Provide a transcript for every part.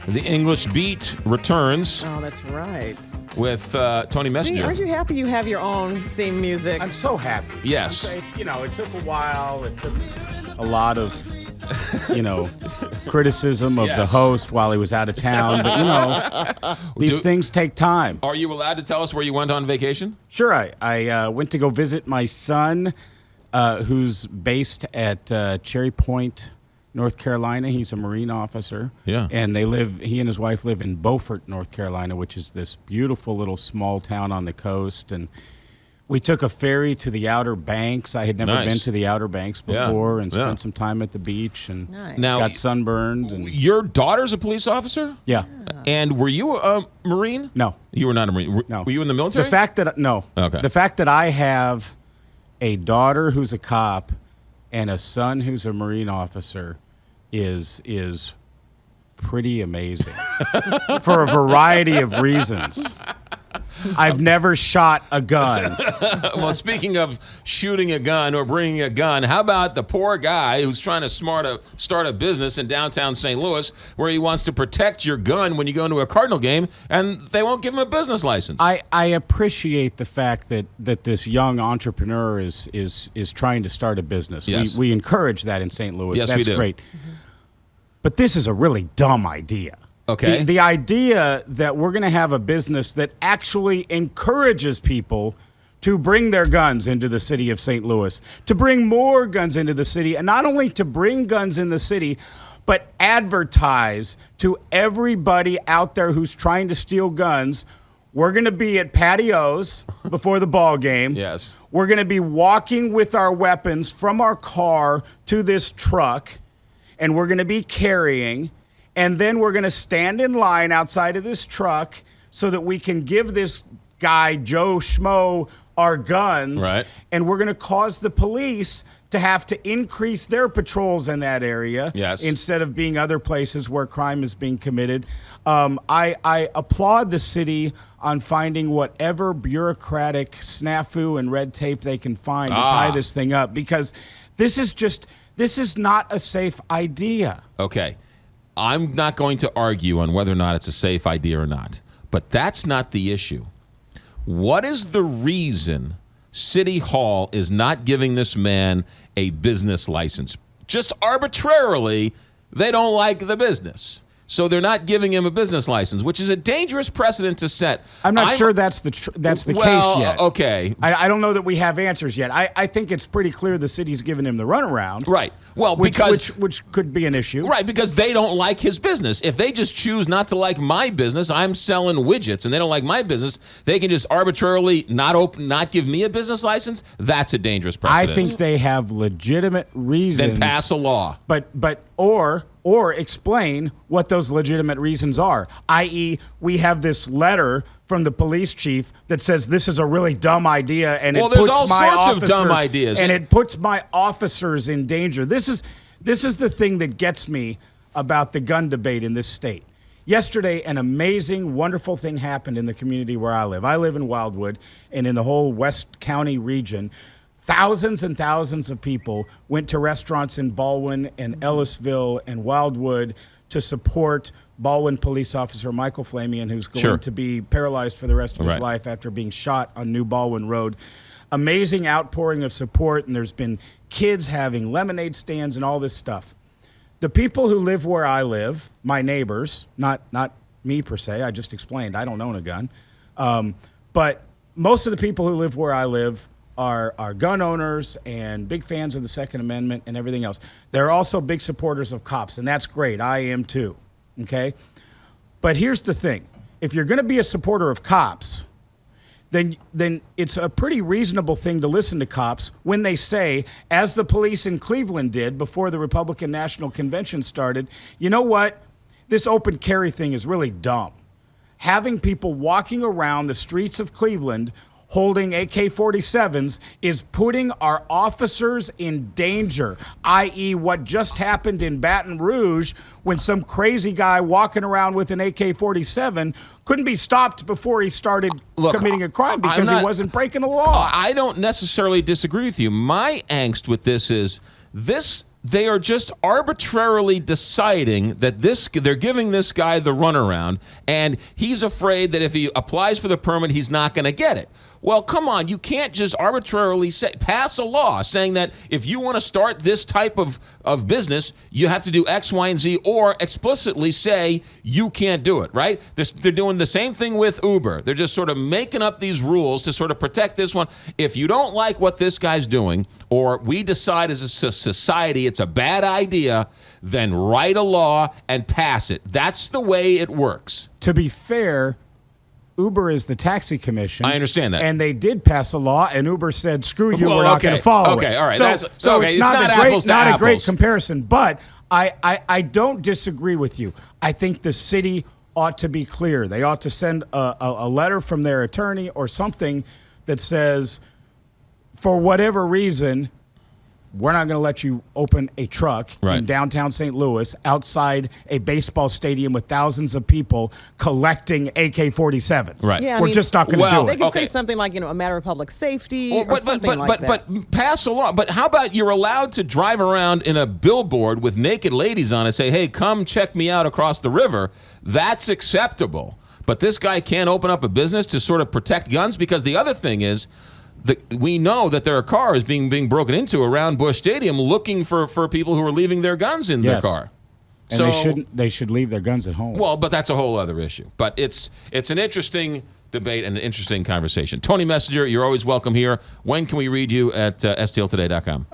The English Beat returns. Oh, that's right. With Tony Messenger. See, aren't you happy you have your own theme music? I'm so happy. Yes. It took a while. It took a lot of, criticism of the host while he was out of town. But, these things take time. Are you allowed to tell us where you went on vacation? Sure. I went to go visit my son, who's based at Cherry Point, North Carolina. He's a Marine officer. Yeah. And he and his wife live in Beaufort, North Carolina, which is this beautiful little small town on the coast. And we took a ferry to the Outer Banks. I had never been to the Outer Banks before and spent some time at the beach and got sunburned. And your daughter's a police officer? Yeah. And were you a Marine? No. You were not a Marine? No. Were you in the military? The fact that the fact that I have a daughter who's a cop and a son who's a Marine officer is pretty amazing for a variety of reasons. I've never shot a gun. Well, speaking of shooting a gun or bringing a gun, how about the poor guy who's trying to start a business in downtown St. Louis where he wants to protect your gun when you go into a Cardinal game and they won't give him a business license? I appreciate the fact that this young entrepreneur is trying to start a business. Yes. We encourage that in St. Louis. Yes, That's we do. great. But this is a really dumb idea. Okay. The idea that we're going to have a business that actually encourages people to bring their guns into the city of St. Louis, to bring more guns into the city, and not only to bring guns in the city, but advertise to everybody out there who's trying to steal guns, we're going to be at patios before the ball game. Yes. We're going to be walking with our weapons from our car to this truck, and we're going to be carrying. And then we're going to stand in line outside of this truck so that we can give this guy, Joe Schmo, our guns. Right. And we're going to cause the police to have to increase their patrols in that area instead of being other places where crime is being committed. I applaud the city on finding whatever bureaucratic snafu and red tape they can find to tie this thing up, because this is not a safe idea. Okay. I'm not going to argue on whether or not it's a safe idea or not, but that's not the issue. What is the reason City Hall is not giving this man a business license? Just arbitrarily, they don't like the business. So they're not giving him a business license, which is a dangerous precedent to set. I'm not sure that's the case yet. Okay. I don't know that we have answers yet. I think it's pretty clear the city's giving him the runaround. Right. Well, which could be an issue. Right, because they don't like his business. If they just choose not to like my business, I'm selling widgets, and they don't like my business, they can just arbitrarily not give me a business license. That's a dangerous precedent. I think they have legitimate reasons. Then pass a law. Or explain what those legitimate reasons are, i.e., we have this letter from the police chief that says this is a really dumb idea, and it puts all my sorts officers, of dumb ideas, and it puts my officers in danger. This is the thing that gets me about the gun debate in this state. Yesterday, an amazing, wonderful thing happened in the community where I live. I live in Wildwood, and in the whole West County region, thousands and thousands of people went to restaurants in Baldwin and Ellisville and Wildwood to support Baldwin police officer Michael Flamian, who's going to be paralyzed for the rest of his life after being shot on New Baldwin Road. Amazing outpouring of support, and there's been kids having lemonade stands and all this stuff. The people who live where I live, my neighbors, not me per se, I just explained, I don't own a gun, but most of the people who live where I live are gun owners and big fans of the Second Amendment and everything else. They're also big supporters of cops, and that's great. I am too, okay? But here's the thing. If you're going to be a supporter of cops, then it's a pretty reasonable thing to listen to cops when they say, as the police in Cleveland did before the Republican National Convention started, you know what? This open carry thing is really dumb. Having people walking around the streets of Cleveland holding AK-47s is putting our officers in danger, i.e. what just happened in Baton Rouge when some crazy guy walking around with an AK-47 couldn't be stopped before he started committing a crime because he wasn't breaking the law. I don't necessarily disagree with you. My angst with this is this they are just arbitrarily deciding that they're giving this guy the runaround, and he's afraid that if he applies for the permit, he's not going to get it. Well, come on, you can't just arbitrarily pass a law saying that if you want to start this type of business, you have to do X, Y, and Z, or explicitly say you can't do it, right? They're doing the same thing with Uber. They're just sort of making up these rules to sort of protect this one. If you don't like what this guy's doing, or we decide as a society it's a bad idea, then write a law and pass it. That's the way it works. To be fair, Uber is the taxi commission. I understand that. And they did pass a law, and Uber said, screw you, Well, we're not okay. going to follow it. Okay, all right. So Okay, it's not apples to a great apples. comparison. But I don't disagree with you. I think the city ought to be clear. They ought to send a letter from their attorney or something that says, for whatever reason, we're not going to let you open a truck in downtown St. Louis outside a baseball stadium with thousands of people collecting AK-47s. Right. Yeah, We're just not going to do They it. can say something like, a matter of public safety or something like that. But pass a law. But how about you're allowed to drive around in a billboard with naked ladies on it, say, hey, come check me out across the river. That's acceptable. But this guy can't open up a business to sort of protect guns, because the other thing is, we know that there are cars being broken into around Busch Stadium looking for people who are leaving their guns in their car. And they should leave their guns at home. Well, but that's a whole other issue. But it's an interesting debate and an interesting conversation. Tony Messenger, you're always welcome here. When can we read you at stltoday.com?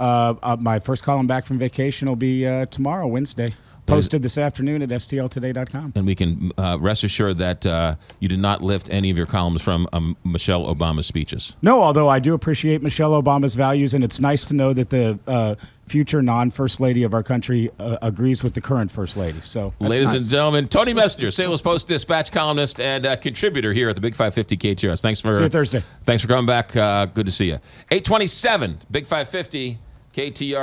My first column back from vacation will be tomorrow, Wednesday. Posted this afternoon at stltoday.com. And we can rest assured that you did not lift any of your columns from Michelle Obama's speeches. No, although I do appreciate Michelle Obama's values, and it's nice to know that the future non-First Lady of our country agrees with the current First Lady. So, ladies nice. and gentlemen, Tony Messenger, St. Louis Post-Dispatch columnist and contributor here at the Big 550 KTRS. Thanks for see you Thursday. Thanks for coming back. Good to see you. 827 Big 550 KTRS.